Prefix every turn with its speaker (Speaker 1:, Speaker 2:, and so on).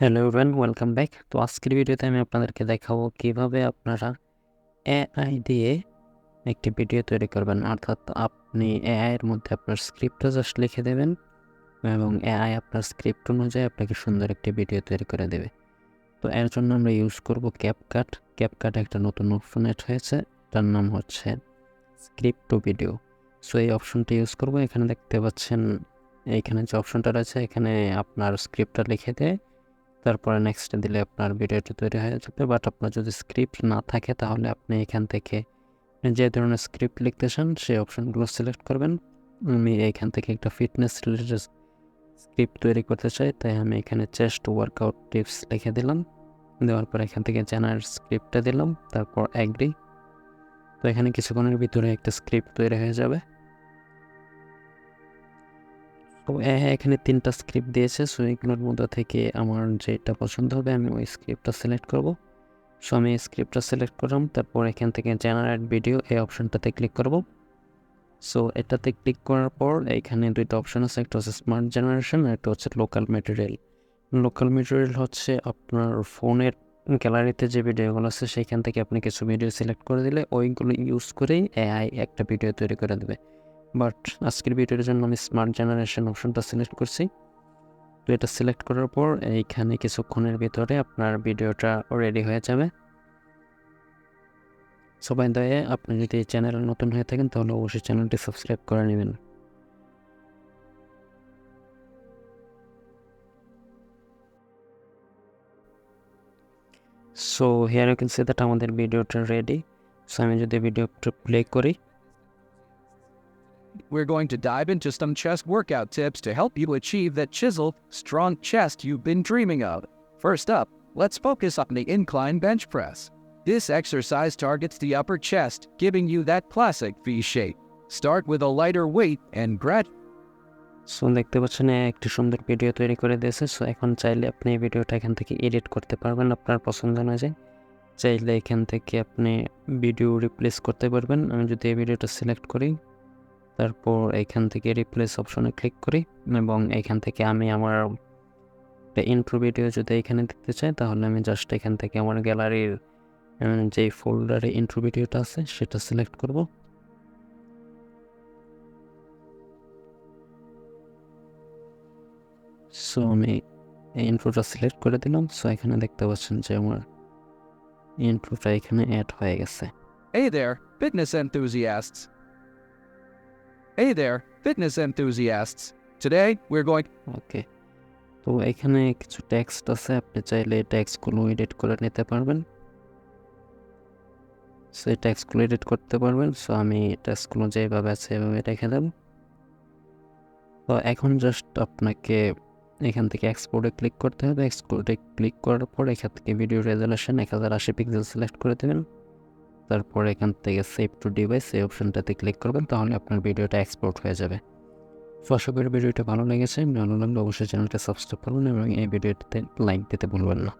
Speaker 1: Hello everyone, welcome back. তো আজকের ভিডিওতে আমি আপনাদেরকে দেখাবো কিভাবে আপনারা এআই দিয়ে একটি ভিডিও তৈরি করবেন। অর্থাৎ আপনি এআই এর মধ্যে আপনার স্ক্রিপ্টটা জাস্ট লিখে দেবেন এবং এআই আপনার স্ক্রিপ্ট অনুযায়ী আপনাকে সুন্দর একটি ভিডিও তৈরি করে দেবে। তো এর জন্য আমরা ইউজ করব ক্যাপকাট। ক্যাপকাট একটা নতুন অপশন এড হয়েছে, তার নাম হচ্ছে স্ক্রিপ্ট টু ভিডিও। সো এই অপশনটি ইউজ করব। এখানে দেখতে পাচ্ছেন, এইখানে যে অপশনটা রয়েছে এখানে আপনার স্ক্রিপ্টটা লিখে দেয়, তারপরে নেক্সটে দিলে আপনার ভিডিওটি তৈরি হয়ে যাবে। বাট আপনার যদি স্ক্রিপ্ট না থাকে তাহলে আপনি এখান থেকে যে ধরনের স্ক্রিপ্ট লিখতে চান সেই অপশনগুলো সিলেক্ট করবেন। আমি এইখান থেকে একটা ফিটনেস রিলেটেড স্ক্রিপ্ট তৈরি করতে চাই, তাই আমি এখানে চেস্ট ওয়ার্কআউট টিপস লিখে দিলাম। দেওয়ার পর এখান থেকে জেনারেট স্ক্রিপ্টটা দিলাম, তারপর অ্যাগ্রি। তো এখানে কিছুক্ষণের ভিতরে একটা স্ক্রিপ্ট তৈরি হয়ে যাবে। তো এখানে 3টা স্ক্রিপ্ট দিয়েছে। সো এগুলোর মধ্যে থেকে আমার যেটা পছন্দ হবে আমি ওই স্ক্রিপ্টটা সিলেক্ট করব। সো আমি স্ক্রিপ্টটা সিলেক্ট করলাম, তারপর এখান থেকে জেনারেট ভিডিও এই অপশনটাতে ক্লিক করব। সো এটাতে ক্লিক করার পর এখানে দুইটা অপশন আছে, একটা হচ্ছে স্মার্ট জেনারেশন আর একটা হচ্ছে লোকাল ম্যাটেরিয়াল। লোকাল ম্যাটেরিয়াল হচ্ছে আপনার ফোনের গ্যালারিতে যে ভিডিওগুলো আছে সেখান থেকে আপনি কিছু ভিডিও সিলেক্ট করে দিলে ওইগুলো ইউজ করেই এআই একটা ভিডিও তৈরি করে দেবে। বাট আজকের ভিডিওর জন্য আমি স্মার্ট জেনারেশন অপশনটা সিলেক্ট করছি। তো এটা সিলেক্ট করার পর এইখানে কিছুক্ষণের ভিতরে আপনার ভিডিওটা রেডি হয়ে যাবে। সবাই দয়ে আপনি যদি এই চ্যানেলে নতুন হয়ে থাকেন তাহলে অবশ্যই চ্যানেলটি সাবস্ক্রাইব করে নেবেন। So here you can see that আমাদের ভিডিওটা রেডি। সো আমি যদি ভিডিওটা প্লে করি,
Speaker 2: We're going to dive into some chest workout tips to help you achieve that chiseled, strong chest you've been dreaming of. First up, let's focus on the incline bench press. This exercise targets the upper chest, giving you that classic V shape. Start with a lighter weight and
Speaker 1: so দেখতে পাচ্ছেন একটি সুন্দর video তৈরি করে দিয়েছে। So এখন চাইলে আপনি এই ভিডিওটা এখান থেকে এডিট করতে পারবেন আপনার পছন্দ অনুযায়ী। চাইলে এখান থেকে আপনি ভিডিও রিপ্লেস করতে পারবেন। আমি যদি এই ভিডিওটা সিলেক্ট করি, তারপর এখান থেকে রিপ্লেস অপশনে ক্লিক করি এবং এখান থেকে আমি আমার একটা ইন্ট্রো ভিডিও যদি এখানে দিতে চাই তাহলে আমি জাস্ট এখান থেকে আমার গ্যালারির যে ফোল্ডারে ইন্ট্রো ভিডিওটা আছে সেটা সিলেক্ট করব। সো আমি এই ইন্ট্রোটা সিলেক্ট করে দিলাম। সো এখানে দেখতে পাচ্ছেন যে আমার ইন্ট্রোটা এখানে অ্যাড হয়ে গেছে।
Speaker 2: Hey there, fitness enthusiasts. Hey there, fitness enthusiasts. Today, we're going
Speaker 1: ওকে, তো এখানে কিছু টেক্সট আছে, আপনি চাইলে এই টেক্সটগুলো এডিট করে নিতে পারবেন। সো এই টেক্সটগুলো এডিট করতে পারবেন। সো আমি টেক্সটগুলো যেভাবে আছে এভাবে রেখে দেব। তো এখন জাস্ট আপনাকে এখান থেকে এক্সপোর্টে ক্লিক করতে হবে। এক্সপোর্টে ক্লিক করার পর এখান থেকে ভিডিও রেজলিউশন 1080 পিক্সেল সিলেক্ট করে দেবেন। তারপর এখান থেকে সেভ টু ডিভাইস এই অপশনটাতে ক্লিক করবেন, তাহলে আপনার ভিডিওটা এক্সপোর্ট হয়ে যাবে। তো আশা করি ভিডিওটা ভালো লেগেছে। ভালো লাগলে অবশ্যই চ্যানেলটা সাবস্ক্রাইব করবেন এবং এই ভিডিওটাতে লাইক দিতে ভুলবেন না।